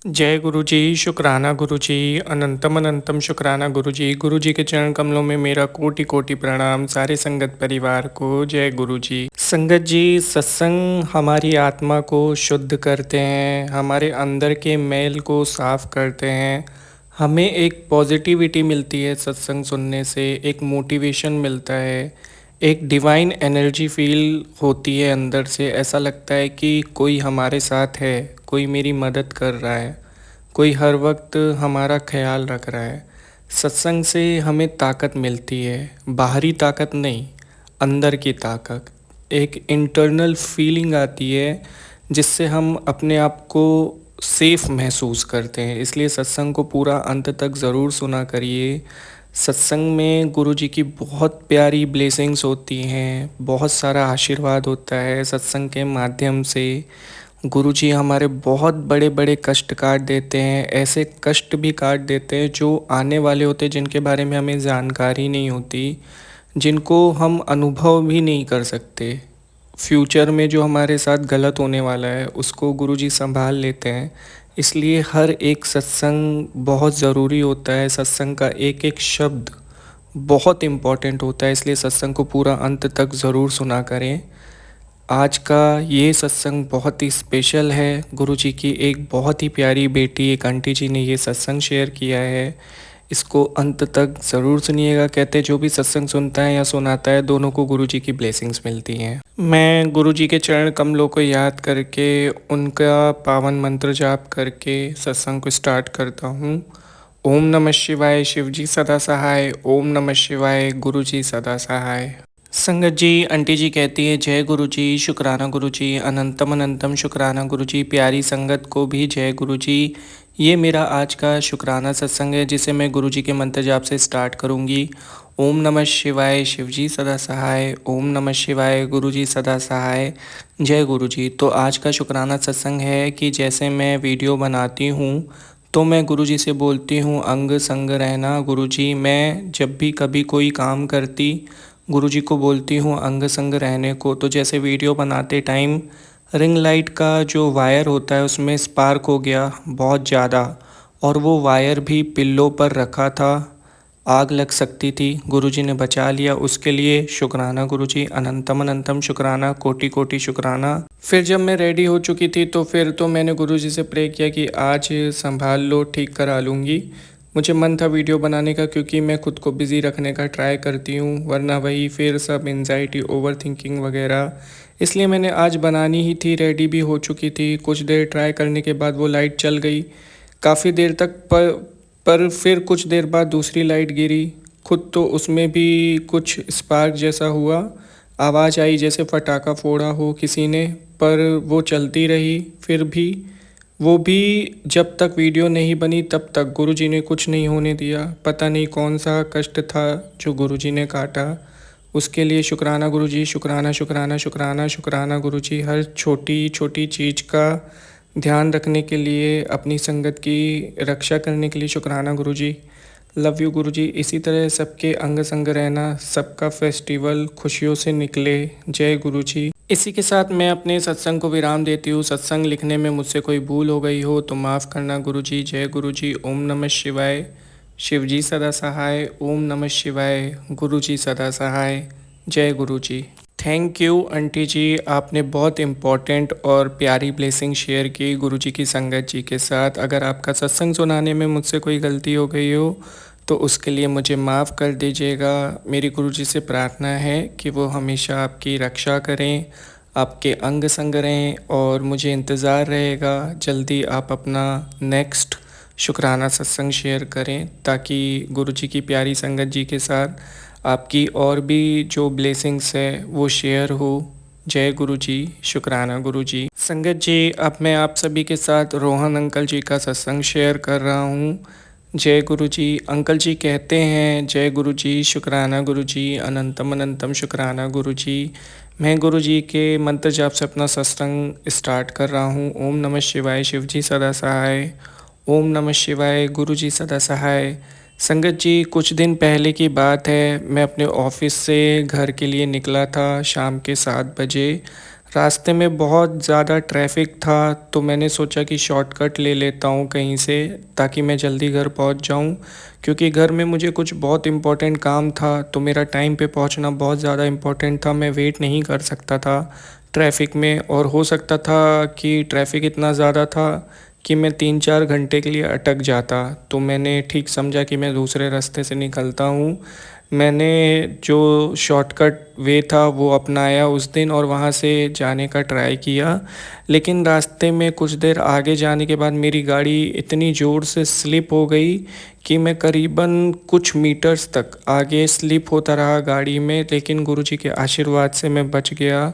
जय गुरु जी, शुक्राना गुरु जी, अनंतम अनंतम शुक्राना गुरु जी। गुरु जी के चरण कमलों में मेरा कोटि कोटि प्रणाम सारे संगत परिवार को। जय गुरु जी। संगत जी, सत्संग हमारी आत्मा को शुद्ध करते हैं, हमारे अंदर के मैल को साफ करते हैं। हमें एक पॉजिटिविटी मिलती है सत्संग सुनने से, एक मोटिवेशन मिलता है, एक डिवाइन एनर्जी फील होती है अंदर से। ऐसा लगता है कि कोई हमारे साथ है, कोई मेरी मदद कर रहा है, कोई हर वक्त हमारा ख्याल रख रहा है। सत्संग से हमें ताकत मिलती है, बाहरी ताकत नहीं, अंदर की ताकत। एक इंटरनल फीलिंग आती है जिससे हम अपने आप को सेफ महसूस करते हैं। इसलिए सत्संग को पूरा अंत तक ज़रूर सुना करिए। सत्संग में गुरु जी की बहुत प्यारी ब्लेसिंग्स होती हैं, बहुत सारा आशीर्वाद होता है सत्संग के माध्यम से। गुरु जी हमारे बहुत बड़े बड़े कष्ट काट देते हैं, ऐसे कष्ट भी काट देते हैं जो आने वाले होते हैं, जिनके बारे में हमें जानकारी नहीं होती, जिनको हम अनुभव भी नहीं कर सकते। फ्यूचर में जो हमारे साथ गलत होने वाला है उसको गुरु जी संभाल लेते हैं। इसलिए हर एक सत्संग बहुत ज़रूरी होता है, सत्संग का एक एक शब्द बहुत इम्पॉर्टेंट होता है। इसलिए सत्संग को पूरा अंत तक ज़रूर सुना करें। आज का ये सत्संग बहुत ही स्पेशल है। गुरु जी की एक बहुत ही प्यारी बेटी, एक आंटी जी ने ये सत्संग शेयर किया है। इसको अंत तक ज़रूर सुनिएगा। कहते जो भी सत्संग सुनता है या सुनाता है, दोनों को गुरु जी की ब्लेसिंग्स मिलती हैं। मैं गुरु जी के चरण कमलों को याद करके, उनका पावन मंत्र जाप करके सत्संग को स्टार्ट करता हूँ। ओम नमः शिवाय, शिव जी सदा सहाय। ओम नमः शिवाय, गुरु जी सदा सहाय। संगत जी, आंटी जी कहती है जय गुरु जी, शुक्राना गुरु जी, अनंतम अनंतम शुक्राना गुरु जी। प्यारी संगत को भी जय गुरु जी। ये मेरा आज का शुक्राना सत्संग है जिसे मैं गुरु जी के मंत्र जाप से स्टार्ट करूँगी। ओम नमः शिवाय, शिव जी सदा सहाय। ओम नमः शिवाय, गुरु जी सदा सहाय। जय गुरु जी। तो आज का शुक्राना सत्संग है कि जैसे मैं वीडियो बनाती हूँ तो मैं गुरु जी से बोलती हूँ अंग संग रहना। गुरु जी, मैं जब भी कभी कोई काम करती गुरु जी को बोलती हूँ अंग संग रहने को। तो जैसे वीडियो बनाते टाइम रिंग लाइट का जो वायर होता है उसमें स्पार्क हो गया बहुत ज़्यादा, और वो वायर भी पिल्लों पर रखा था, आग लग सकती थी। गुरु जी ने बचा लिया, उसके लिए शुक्राना गुरु जी, अनंतम अनंतम शुक्राना, कोटि कोटि शुक्राना। फिर जब मैं रेडी हो चुकी थी तो फिर तो मैंने गुरु जी से प्रे किया कि आज संभाल लो, ठीक करा लूँगी। मुझे मन था वीडियो बनाने का क्योंकि मैं खुद को बिज़ी रखने का ट्राई करती हूँ, वरना वही फिर सब एंजाइटी, ओवर थिंकिंग वगैरह। इसलिए मैंने आज बनानी ही थी, रेडी भी हो चुकी थी। कुछ देर ट्राई करने के बाद वो लाइट चल गई काफ़ी देर तक, पर फिर कुछ देर बाद दूसरी लाइट गिरी। खुद तो उसमें भी कुछ स्पार्क जैसा हुआ, आवाज़ आई जैसे पटाखा फोड़ा हो किसी ने, पर वो चलती रही। फिर भी वो भी जब तक वीडियो नहीं बनी तब तक गुरुजी ने कुछ नहीं होने दिया। पता नहीं कौन सा कष्ट था जो गुरुजी ने काटा, उसके लिए शुक्राना गुरुजी, शुक्राना शुक्राना शुक्राना शुक्राना गुरुजी। हर छोटी छोटी चीज़ का ध्यान रखने के लिए, अपनी संगत की रक्षा करने के लिए शुक्राना गुरुजी। लव यू गुरुजी। इसी तरह सबके अंग संग रहना, सबका फेस्टिवल खुशियों से निकले। जय गुरुजी। इसी के साथ मैं अपने सत्संग को विराम देती हूँ। सत्संग लिखने में मुझसे कोई भूल हो गई हो तो माफ़ करना गुरुजी। जय गुरुजी। ओम नमः शिवाय, शिव जी सदा सहाय। ओम नमः शिवाय, गुरु जी सदा सहाय। जय गुरु जी। थैंक यू आंटी जी, आपने बहुत इम्पोर्टेंट और प्यारी ब्लेसिंग शेयर की गुरु जी की संगत जी के साथ। अगर आपका सत्संग सुनाने में मुझसे कोई गलती हो गई हो तो उसके लिए मुझे माफ़ कर दीजिएगा। मेरी गुरु जी से प्रार्थना है कि वो हमेशा आपकी रक्षा करें, आपके अंग संग रहें, और मुझे इंतज़ार रहेगा जल्दी आप अपना नेक्स्ट शुक्राना सत्संग शेयर करें, ताकि गुरु जी की प्यारी संगत जी के साथ आपकी और भी जो ब्लेसिंग्स है वो शेयर हो। जय गुरु जी, शुक्राना गुरु जी। संगत जी, अब मैं आप सभी के साथ रोहन अंकल जी का सत्संग शेयर कर रहा हूँ। जय गुरु जी। अंकल जी कहते हैं जय गुरु जी, शुक्राना गुरु जी, अनंतम अनंतम शुक्राना गुरु जी। मैं गुरु जी के मंत्र जाप से अपना सत्संग स्टार्ट कर रहा हूँ। ओम नमः शिवाय, शिव जी सदा सहाय। ओम नमः शिवाय, गुरु जी सदा सहाय। संगत जी, कुछ दिन पहले की बात है, मैं अपने ऑफिस से घर के लिए निकला था शाम के 7 बजे। रास्ते में बहुत ज़्यादा ट्रैफिक था तो मैंने सोचा कि शॉर्टकट ले लेता हूँ कहीं से ताकि मैं जल्दी घर पहुँच जाऊँ, क्योंकि घर में मुझे कुछ बहुत इम्पोर्टेंट काम था तो मेरा टाइम पे पहुँचना बहुत ज़्यादा इम्पोर्टेंट था। मैं वेट नहीं कर सकता था ट्रैफिक में, और हो सकता था कि ट्रैफिक इतना ज़्यादा था कि मैं 3-4 घंटे के लिए अटक जाता। तो मैंने ठीक समझा कि मैं दूसरे रास्ते से निकलता हूँ। मैंने जो शॉर्टकट वे था वो अपनाया उस दिन और वहाँ से जाने का ट्राई किया, लेकिन रास्ते में कुछ देर आगे जाने के बाद मेरी गाड़ी इतनी ज़ोर से स्लिप हो गई कि मैं करीबन कुछ मीटर्स तक आगे स्लिप होता रहा गाड़ी में, लेकिन गुरुजी के आशीर्वाद से मैं बच गया।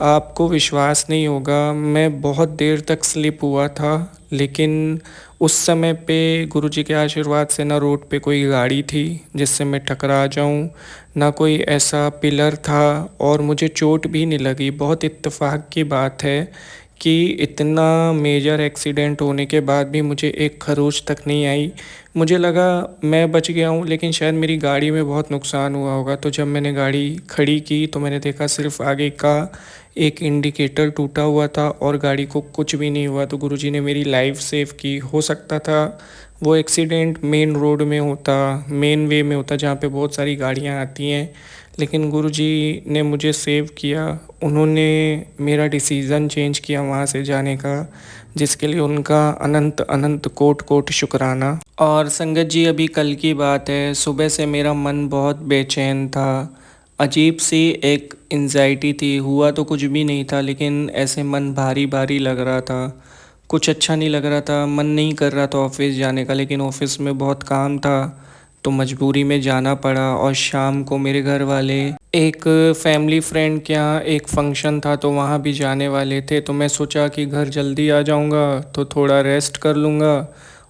आपको विश्वास नहीं होगा, मैं बहुत देर तक स्लिप हुआ था, लेकिन उस समय पे गुरुजी के आशीर्वाद से ना रोड पे कोई गाड़ी थी जिससे मैं टकरा जाऊं, ना कोई ऐसा पिलर था, और मुझे चोट भी नहीं लगी। बहुत इत्तेफाक की बात है कि इतना मेजर एक्सीडेंट होने के बाद भी मुझे एक खरोच तक नहीं आई। मुझे लगा मैं बच गया हूँ, लेकिन शायद मेरी गाड़ी में बहुत नुकसान हुआ होगा। तो जब मैंने गाड़ी खड़ी की तो मैंने देखा सिर्फ आगे का एक इंडिकेटर टूटा हुआ था और गाड़ी को कुछ भी नहीं हुआ। तो गुरुजी ने मेरी लाइफ सेव की। हो सकता था वो एक्सीडेंट मेन रोड में होता, मेन वे में होता जहाँ पे बहुत सारी गाड़ियाँ आती हैं, लेकिन गुरुजी ने मुझे सेव किया। उन्होंने मेरा डिसीज़न चेंज किया वहाँ से जाने का, जिसके लिए उनका अनंत अनंत कोट कोट शुक्राना। और संगत जी, अभी कल की बात है, सुबह से मेरा मन बहुत बेचैन था। अजीब सी एक एंजाइटी थी। हुआ तो कुछ भी नहीं था, लेकिन ऐसे मन भारी भारी लग रहा था। कुछ अच्छा नहीं लग रहा था, मन नहीं कर रहा था ऑफिस जाने का, लेकिन ऑफिस में बहुत काम था तो मजबूरी में जाना पड़ा। और शाम को मेरे घर वाले एक फैमिली फ्रेंड के यहाँ एक फंक्शन था तो वहाँ भी जाने वाले थे। तो मैं सोचा कि घर जल्दी आ जाऊँगा तो थोड़ा रेस्ट कर लूँगा,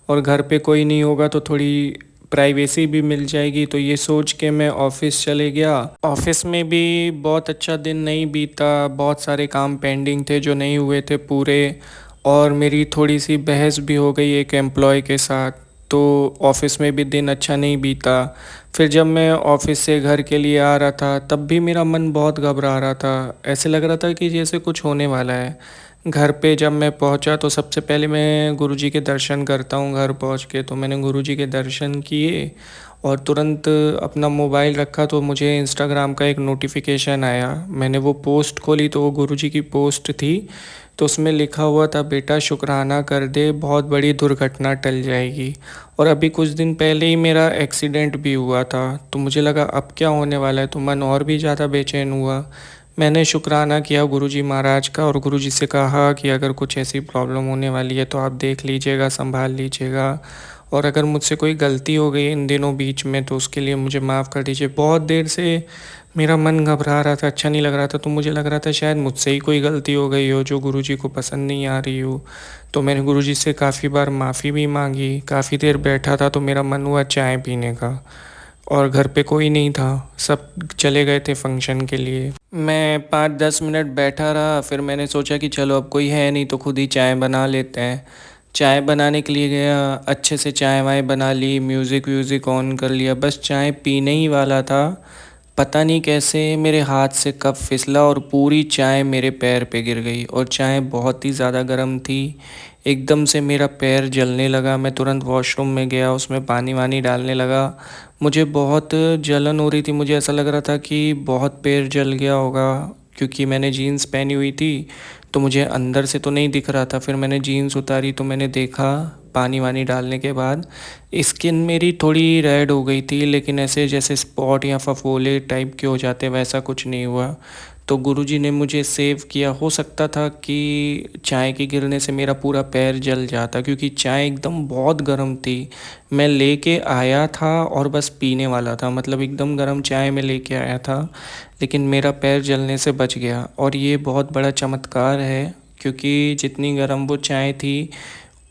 और घर पे कोई नहीं होगा तो थोड़ी प्राइवेसी भी मिल जाएगी। तो ये सोच के मैं ऑफिस चले गया। ऑफिस में भी बहुत अच्छा दिन नहीं बीता, बहुत सारे काम पेंडिंग थे जो नहीं हुए थे पूरे, और मेरी थोड़ी सी बहस भी हो गई एक एम्प्लॉय के साथ। तो ऑफिस में भी दिन अच्छा नहीं बीता। फिर जब मैं ऑफिस से घर के लिए आ रहा था तब भी मेरा मन बहुत घबरा रहा था। ऐसे लग रहा था कि जैसे कुछ होने वाला है। घर पे जब मैं पहुंचा तो सबसे पहले मैं गुरुजी के दर्शन करता हूं। घर पहुंच के तो मैंने गुरुजी के दर्शन किए और तुरंत अपना मोबाइल रखा तो मुझे इंस्टाग्राम का एक नोटिफिकेशन आया। मैंने वो पोस्ट खोली तो वो गुरुजी की पोस्ट थी। तो उसमें लिखा हुआ था, बेटा शुक्राना कर दे, बहुत बड़ी दुर्घटना टल जाएगी। और अभी कुछ दिन पहले ही मेरा एक्सीडेंट भी हुआ था। तो मुझे लगा अब क्या होने वाला है, तो मन और भी ज़्यादा बेचैन हुआ। मैंने शुक्राना किया गुरुजी महाराज का और गुरुजी से कहा कि अगर कुछ ऐसी प्रॉब्लम होने वाली है तो आप देख लीजिएगा, संभाल लीजिएगा, और अगर मुझसे कोई गलती हो गई इन दिनों बीच में तो उसके लिए मुझे माफ़ कर दीजिए। बहुत देर से मेरा मन घबरा रहा था, अच्छा नहीं लग रहा था, तो मुझे लग रहा था शायद मुझसे ही कोई गलती हो गई हो जो गुरुजी को पसंद नहीं आ रही हो। तो मैंने गुरुजी से काफ़ी बार माफ़ी भी मांगी। काफ़ी देर बैठा था तो मेरा मन हुआ चाय पीने का, और घर पे कोई नहीं था, सब चले गए थे फंक्शन के लिए। मैं 5-10 मिनट बैठा रहा, फिर मैंने सोचा कि चलो अब कोई है नहीं तो खुद ही चाय बना लेते हैं। चाय बनाने के लिए गया, अच्छे से चाय वाय बना ली, म्यूज़िक व्यूज़िक ऑन कर लिया, बस चाय पीने ही वाला था। पता नहीं कैसे मेरे हाथ से कप फिसला और पूरी चाय मेरे पैर पे गिर गई, और चाय बहुत ही ज़्यादा गर्म थी। एकदम से मेरा पैर जलने लगा। मैं तुरंत वॉशरूम में गया, उसमें पानी वानी डालने लगा। मुझे बहुत जलन हो रही थी, मुझे ऐसा लग रहा था कि बहुत पैर जल गया होगा, क्योंकि मैंने जीन्स पहनी हुई थी तो मुझे अंदर से तो नहीं दिख रहा था। फिर मैंने जीन्स उतारी तो मैंने देखा पानी वानी डालने के बाद स्किन मेरी थोड़ी रेड हो गई थी, लेकिन ऐसे जैसे स्पॉट या फफोले टाइप के हो जाते वैसा कुछ नहीं हुआ। तो गुरुजी ने मुझे सेव किया। हो सकता था कि चाय के गिरने से मेरा पूरा पैर जल जाता, क्योंकि चाय एकदम बहुत गर्म थी। मैं लेके आया था और बस पीने वाला था, मतलब एकदम गर्म चाय में लेके आया था, लेकिन मेरा पैर जलने से बच गया। और ये बहुत बड़ा चमत्कार है, क्योंकि जितनी गर्म वो चाय थी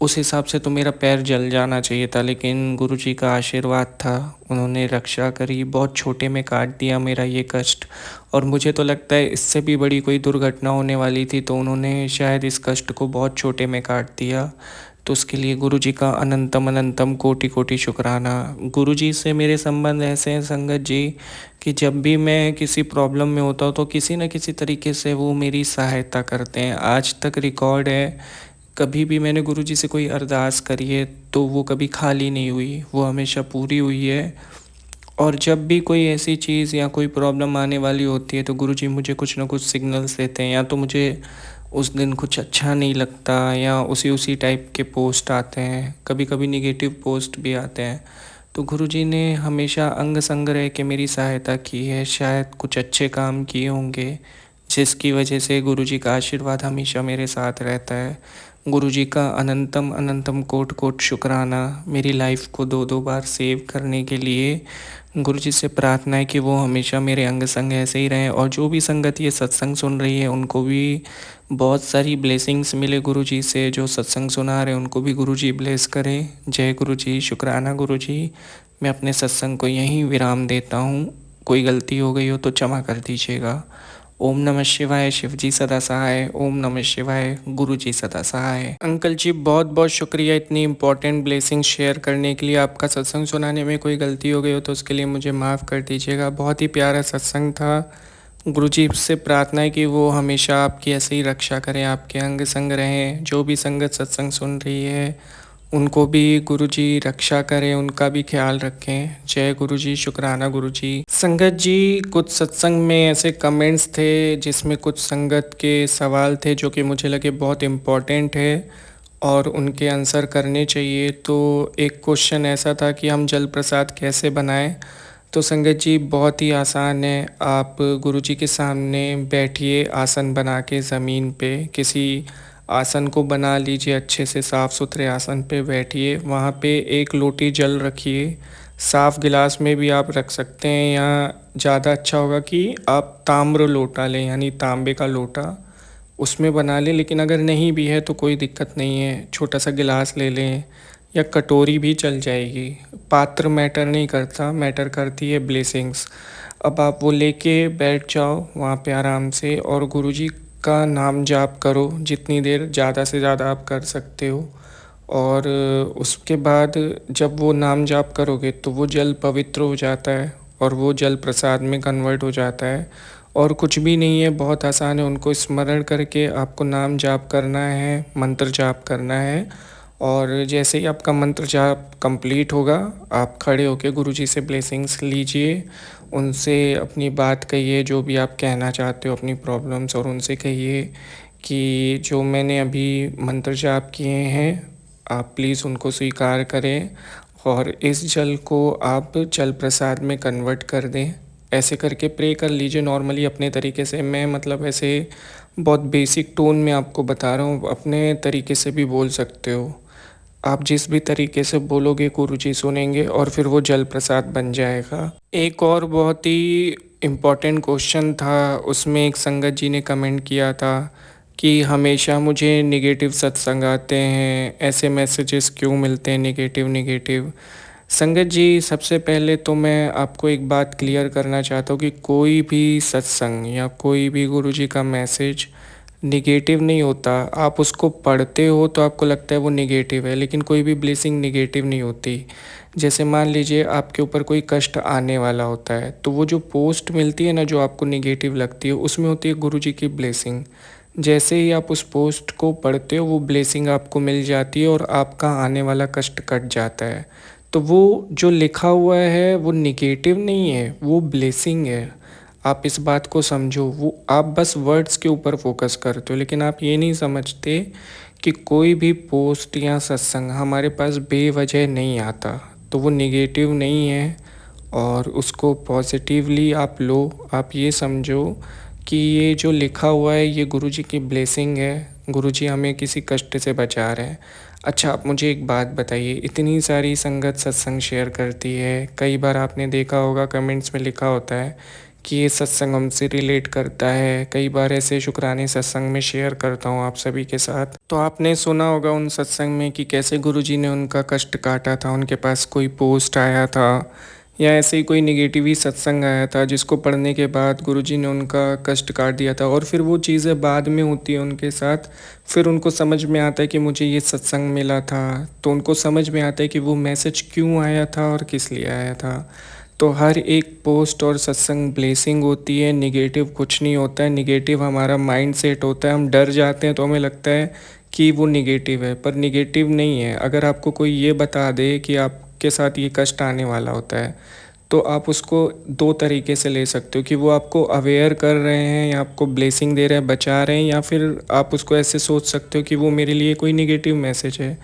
उस हिसाब से तो मेरा पैर जल जाना चाहिए था, लेकिन गुरुजी का आशीर्वाद था, उन्होंने रक्षा करी। बहुत छोटे में काट दिया मेरा ये कष्ट, और मुझे तो लगता है इससे भी बड़ी कोई दुर्घटना होने वाली थी तो उन्होंने शायद इस कष्ट को बहुत छोटे में काट दिया। तो उसके लिए गुरुजी का अनंतम अनंतम कोटि कोटि शुक्राना। गुरुजी से मेरे संबंध ऐसे हैं संगत जी कि जब भी मैं किसी प्रॉब्लम में होता हूँ तो किसी न किसी तरीके से वो मेरी सहायता करते हैं। आज तक रिकॉर्ड है, कभी भी मैंने गुरुजी से कोई अरदास करी है तो वो कभी खाली नहीं हुई, वो हमेशा पूरी हुई है। और जब भी कोई ऐसी चीज़ या कोई प्रॉब्लम आने वाली होती है तो गुरुजी मुझे कुछ ना कुछ सिग्नल्स देते हैं, या तो मुझे उस दिन कुछ अच्छा नहीं लगता या उसी उसी टाइप के पोस्ट आते हैं, कभी कभी निगेटिव पोस्ट भी आते हैं। तो गुरुजी ने हमेशा अंग संग रह के मेरी सहायता की है, शायद कुछ अच्छे काम किए होंगे जिसकी वजह से गुरुजी का आशीर्वाद हमेशा मेरे साथ रहता है। गुरुजी का अनंतम अनंतम कोट कोट शुक्राना मेरी लाइफ को दो दो बार सेव करने के लिए। गुरुजी से प्रार्थना है कि वो हमेशा मेरे अंग संग ऐसे ही रहें, और जो भी संगत ये सत्संग सुन रही है उनको भी बहुत सारी ब्लेसिंग्स मिले गुरुजी से। जो सत्संग सुना रहे हैं उनको भी गुरुजी ब्लेस करें। जय गुरुजी, शुक्राना गुरुजी। मैं अपने सत्संग को यहीं विराम देता हूँ। कोई गलती हो गई हो तो क्षमा कर दीजिएगा। ओम नमः शिवाय। शिव जी सदा सहाय। ओम नमः शिवाय। गुरु जी सदा सहाय। अंकल जी बहुत बहुत शुक्रिया इतनी इंपॉर्टेंट ब्लेसिंग शेयर करने के लिए। आपका सत्संग सुनाने में कोई गलती हो गई हो तो उसके लिए मुझे माफ़ कर दीजिएगा। बहुत ही प्यारा सत्संग था। गुरु जी से प्रार्थना है कि वो हमेशा आपकी ऐसे ही रक्षा करें, आपके अंग संग रहें। जो भी संगत सत्संग सुन रही है उनको भी गुरुजी रक्षा करें, उनका भी ख्याल रखें। जय गुरुजी, शुक्राना गुरुजी। संगत जी कुछ सत्संग में ऐसे कमेंट्स थे जिसमें कुछ संगत के सवाल थे जो कि मुझे लगे बहुत इम्पोर्टेंट है और उनके आंसर करने चाहिए। तो एक क्वेश्चन ऐसा था कि हम जल प्रसाद कैसे बनाएं। तो संगत जी बहुत ही आसान है। आप गुरुजी के सामने बैठिए, आसन बना के ज़मीन पे किसी आसन को बना लीजिए, अच्छे से साफ़ सुथरे आसन पे बैठिए। वहाँ पे एक लोटी जल रखिए, साफ़ गिलास में भी आप रख सकते हैं, या ज़्यादा अच्छा होगा कि आप ताम्र लोटा लें, यानी तांबे का लोटा उसमें बना लें। लेकिन अगर नहीं भी है तो कोई दिक्कत नहीं है, छोटा सा गिलास ले लें या कटोरी भी चल जाएगी। पात्र मैटर नहीं करता, मैटर करती है ब्लेसिंग्स। अब आप वो लेके बैठ जाओ वहाँ पे आराम से और गुरुजी का नाम जाप करो जितनी देर ज़्यादा से ज़्यादा आप कर सकते हो। और उसके बाद जब वो नाम जाप करोगे तो वो जल पवित्र हो जाता है और वो जल प्रसाद में कन्वर्ट हो जाता है। और कुछ भी नहीं है, बहुत आसान है। उनको स्मरण करके आपको नाम जाप करना है, मंत्र जाप करना है। और जैसे ही आपका मंत्र जाप कंप्लीट होगा आप खड़े होकर गुरुजी से ब्लेसिंग्स लीजिए, उनसे अपनी बात कहिए, जो भी आप कहना चाहते हो अपनी प्रॉब्लम्स, और उनसे कहिए कि जो मैंने अभी मंत्र जाप किए हैं आप प्लीज़ उनको स्वीकार करें और इस जल को आप जल प्रसाद में कन्वर्ट कर दें। ऐसे करके प्रे कर लीजिए नॉर्मली अपने तरीके से। मैं मतलब ऐसे बहुत बेसिक टोन में आपको बता रहा हूँ, अपने तरीके से भी बोल सकते हो। आप जिस भी तरीके से बोलोगे गुरुजी सुनेंगे और फिर वो जल प्रसाद बन जाएगा। एक और बहुत ही इम्पोर्टेंट क्वेश्चन था, उसमें एक संगत जी ने कमेंट किया था कि हमेशा मुझे नेगेटिव सत्संग आते हैं, ऐसे मैसेजेस क्यों मिलते हैं नेगेटिव नेगेटिव। संगत जी सबसे पहले तो मैं आपको एक बात क्लियर करना चाहता हूँ कि कोई भी सत्संग या कोई भी गुरुजी का मैसेज निगेटिव नहीं होता। आप उसको पढ़ते हो तो आपको लगता है वो निगेटिव है, लेकिन कोई भी ब्लेसिंग निगेटिव नहीं होती। जैसे मान लीजिए आपके ऊपर कोई कष्ट आने वाला होता है तो वो जो पोस्ट मिलती है ना जो आपको निगेटिव लगती है उसमें होती है गुरुजी की ब्लेसिंग। जैसे ही आप उस पोस्ट को पढ़ते हो वो ब्लेसिंग आपको मिल जाती है और आपका आने वाला कष्ट कट जाता है। तो वो जो लिखा हुआ है वो निगेटिव नहीं है, वो ब्लेसिंग है। आप इस बात को समझो। वो आप बस वर्ड्स के ऊपर फोकस करते हो, लेकिन आप ये नहीं समझते कि कोई भी पोस्ट या सत्संग हमारे पास बेवजह नहीं आता, तो वो निगेटिव नहीं है और उसको पॉजिटिवली आप लो। आप ये समझो कि ये जो लिखा हुआ है ये गुरुजी की ब्लेसिंग है, गुरुजी हमें किसी कष्ट से बचा रहे हैं। अच्छा आप मुझे एक बात बताइए, इतनी सारी संगत सत्संग शेयर करती है, कई बार आपने देखा होगा कमेंट्स में लिखा होता है कि ये सत्संग हमसे रिलेट करता है। कई बार ऐसे शुक्राने सत्संग में शेयर करता हूँ आप सभी के साथ। तो आपने सुना होगा उन सत्संग में कि कैसे गुरुजी ने उनका कष्ट काटा था, उनके पास कोई पोस्ट आया था या ऐसे ही कोई नेगेटिव ही सत्संग आया था जिसको पढ़ने के बाद गुरुजी ने उनका कष्ट काट दिया था, और फिर वो चीज़ें बाद में होती है उनके साथ। फिर उनको समझ में आता है कि मुझे ये सत्संग मिला था, तो उनको समझ में आता है कि वो मैसेज क्यों आया था और किस लिए आया था। तो हर एक पोस्ट और सत्संग ब्लेसिंग होती है, निगेटिव कुछ नहीं होता है। निगेटिव हमारा माइंड सेट होता है, हम डर जाते हैं तो हमें लगता है कि वो निगेटिव है, पर निगेटिव नहीं है। अगर आपको कोई ये बता दे कि आपके साथ ये कष्ट आने वाला होता है, तो आप उसको दो तरीके से ले सकते हो कि वो आपको अवेयर कर रहे हैं या आपको ब्लेसिंग दे रहे हैं, बचा रहे हैं, या फिर आप उसको ऐसे सोच सकते हो कि वो मेरे लिए कोई निगेटिव मैसेज है।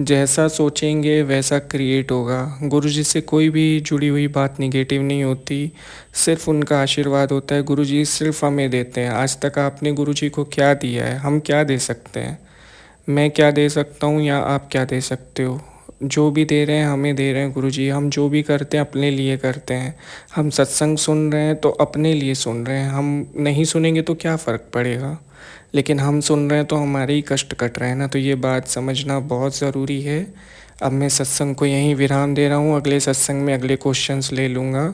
जैसा सोचेंगे वैसा क्रिएट होगा। गुरुजी से कोई भी जुड़ी हुई बात निगेटिव नहीं होती, सिर्फ उनका आशीर्वाद होता है। गुरुजी सिर्फ हमें देते हैं। आज तक आपने गुरुजी को क्या दिया है, हम क्या दे सकते हैं? मैं क्या दे सकता हूँ या आप क्या दे सकते हो? जो भी दे रहे हैं हमें दे रहे हैं गुरुजी। हम जो भी करते हैं अपने लिए करते हैं। हम सत्संग सुन रहे हैं तो अपने लिए सुन रहे हैं। हम नहीं सुनेंगे तो क्या फ़र्क पड़ेगा, लेकिन हम सुन रहे हैं तो हमारे ही कष्ट कट रहे हैं ना। तो ये बात समझना बहुत ज़रूरी है। अब मैं सत्संग को यहीं विराम दे रहा हूँ, अगले सत्संग में अगले क्वेश्चंस ले लूँगा।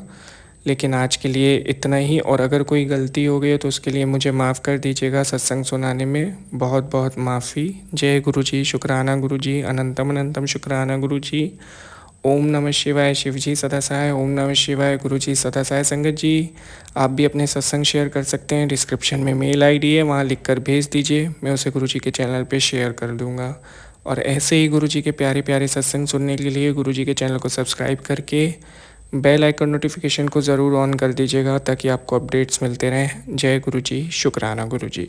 लेकिन आज के लिए इतना ही, और अगर कोई गलती हो गई है तो उसके लिए मुझे माफ़ कर दीजिएगा। सत्संग सुनाने में बहुत बहुत माफ़ी। जय गुरु जी, शुक्राना गुरु जी, अनंतम अनंतम शुक्राना गुरु जी। ओम नमः शिवाय शिव जी सदा सहाय, ओम नमः शिवाय गुरु जी सदा सहाय। संगत जी, आप भी अपने सत्संग शेयर कर सकते हैं। डिस्क्रिप्शन में मेल आईडी है, वहाँ लिख कर भेज दीजिए, मैं उसे गुरु जी के चैनल पे शेयर कर दूँगा। और ऐसे ही गुरु जी के प्यारे प्यारे सत्संग सुनने के लिए गुरु जी के चैनल को सब्सक्राइब करके बेल आइकन नोटिफिकेशन को ज़रूर ऑन कर दीजिएगा, ताकि आपको अपडेट्स मिलते रहें। जय गुरु जी, शुक्राना गुरु जी।